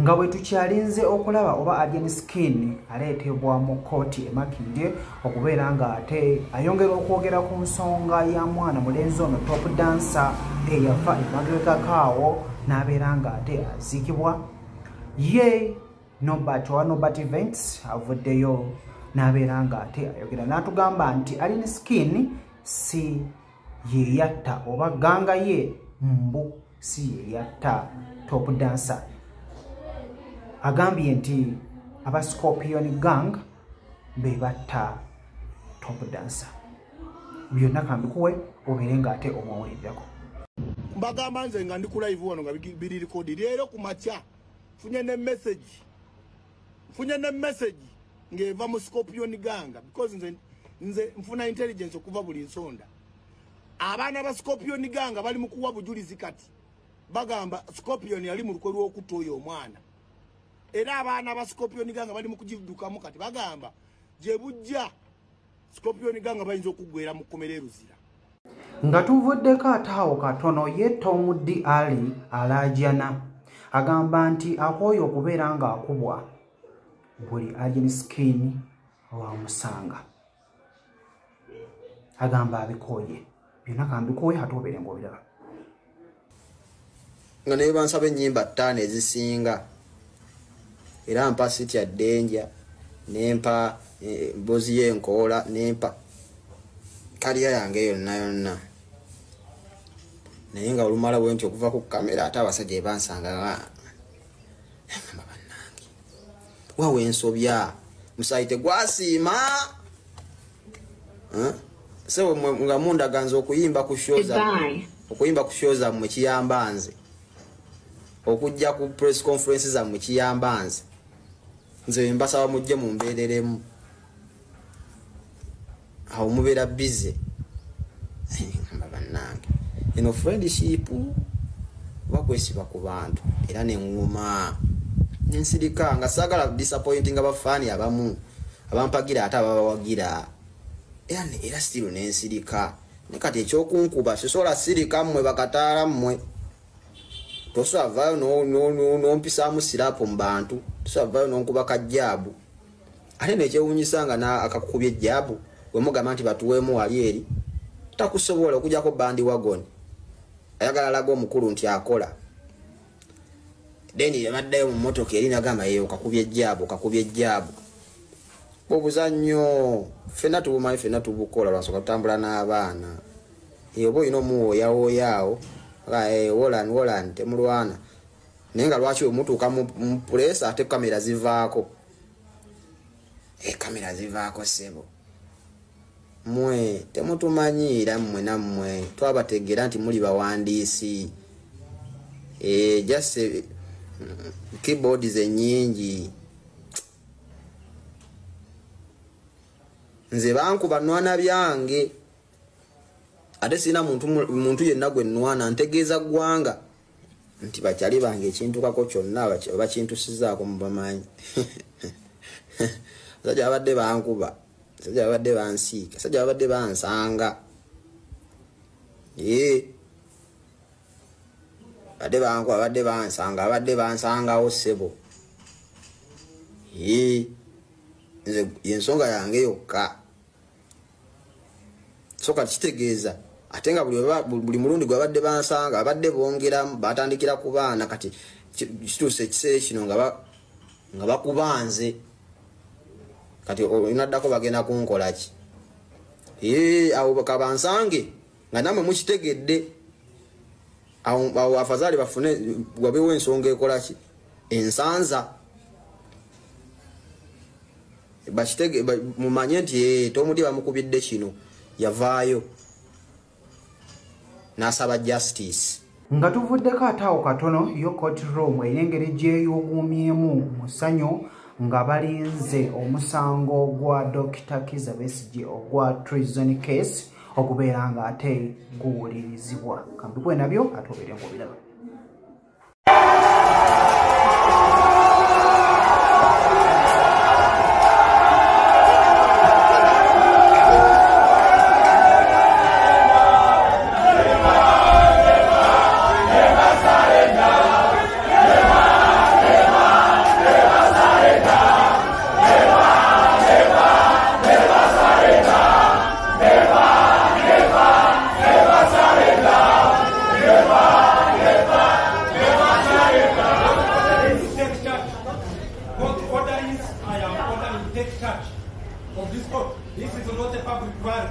nga bwe tukyalinze okulaba oba Alien Skin aleetebwa mu kkooti emakindye okubeera nga ate ayongera okwogera ku nsonga ya mwana mulenzi ono top dancer eyafa emagegakaawo n'abeera nga ate aziikibwa ye Norbert Events avuddeyo n'abeera nga ate ayogera n'atugamba nti Alien Skin si ye yatta oba ganga ye mbu si ye yatta top dancer. Agambye nti aba Scorpion gang be batta top dancer. Byonna kambikuwe obeere nga ate omwawulirirako. Mbagamba nze nga ndi ku live wano nga biri record leero ku makya funye ne message ngeva mu Scorpion gang because nze mfuna intelligence okuva buli nsonda. Abaana ba Scorpion gang bali mu kuwa bujulizi kati bagamba Scorpion yali mu lukwe lw'okutoya omwana. Era abaana ba Scorpion gang bali mu kujidukamu kati bagamba je bujja Scorpion gang bayinza okugwera mu komereruzira. Nga tuvuddeko ataawo katono ye Tom D. Ali alajana agamba nti akooyo okubeera nga akubwa buli Alien Skin wa musanga. Agamba abikooye byonna kambikooye atobeere ng'obiraba. Nga naye bansaba ennyimba 5 ezisinga era mpa City ya Danger nempa Bozi y'enkoola nempa kaliya yange yonna naye nga olumala bwenti okuva ku kamera ate abasajja bansanga bannange wawe ensobya musayite gwasiima so nga mundaganza okuyimba ku show zammwe kiyamba nze okujja ku press conference zammwe kiyamba nze mbasaba mujje mumbeereremu awo mubeera busy bannange eno friendship bakwesiba ku bantu era neŋŋuma nensirika nga saagala disappointing abafaani abamu abampagira ate ababawagira era still nensirika ne kati ekyokunkuba sisobola sirika mmwe bakataala mmwe tosavayo nompisaamu sirapu mu bantu tosavayo nonkuba kajjaabu ate nekyewunyisa nga akakukubya ejjaabu wemugamba nti batuweemu wali eri takusobola okujjako bandi wagoni ayagala alaga omukulu nti akola deni yamaddayo mu mmotoka eri nagamba yeyo kakubya ejjaabu obuzannyo ffenna tubumanyi ffenna tubukola lwansooka tutambula n'abaana oba olina omuwooyawooyaawo wolan temulwana naye nga lwaki wemutuuka mu pulesa ate kamera zivaako sebo mwe temutumanyiira mmwe nammwe twabategeera nti muli bawandiisi just keyboards ennyingi nze bankuba nwana byange ate sina muntu yenna gwe nwana ntegeeza ggwanga nti bakyali bange ekintukako kyonna bakintusizaako mubamanyi sajja babadde bankuba sajja babadde bansiika sajja babadde bansanga badde bankuba babadde bansangawo ssebo nze yensonga yange yokka so kati kitegeeza ate nga buli mulundi gwe babadde bansanga babadde bongeramu batandikira ku baana kati kituuse ekiseera kino nga bakubanze kati inaddako bagenda kunkola ki awo kabansange nga namwe mukitegedde awo afazaali bafune wabeewo ensonga ekola ki ensanza mumanye nti Tomuti bamukubidde kino yavaayo n'asaba justice. Nga tuvuddeko ataawo katono yo court room eyengeri gyeyuguumyemu mu ssanyu nga balinze omusango gwa Dr. Kizza Besigye ogwa treason case okubeera nga ate guwulirizibwa. Kambikwe nabyo ate obeere ng'obiraba. take charge of this court. This is not a public quarry.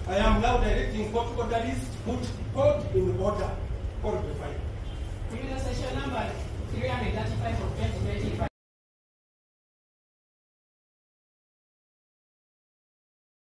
I am now directing court orderlies to put court in order. Court